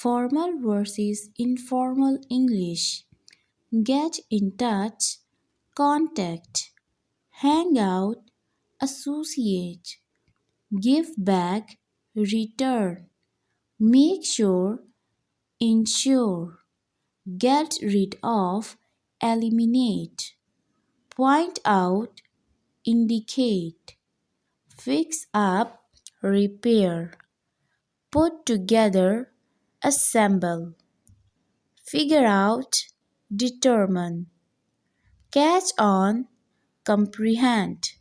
Formal versus informal English. Get in touch, contact, hang out, associate, give back, return, make sure, ensure, get rid of, eliminate, point out, indicate, fix up, repair, put together, assemble, figure out, determine, catch on, comprehend.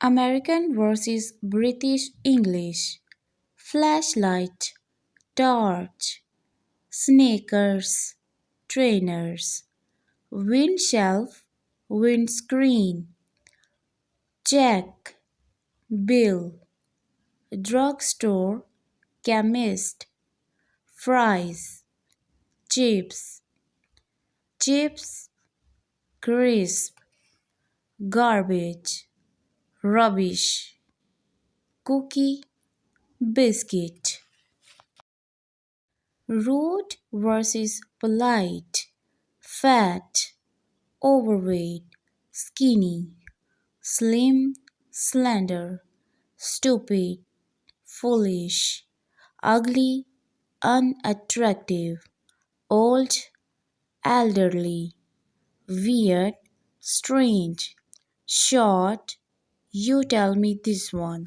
American versus British English. Flashlight, torch, sneakers, trainers, windshelf, windscreen, check, bill, drugstore, chemist, fries, chips, chips, crisp, garbage, rubbish, cookie, biscuit. Rude versus polite. Fat, overweight, skinny, slim, slender, stupid, foolish, ugly, unattractive, old, elderly, weird, strange, short. You tell me this one.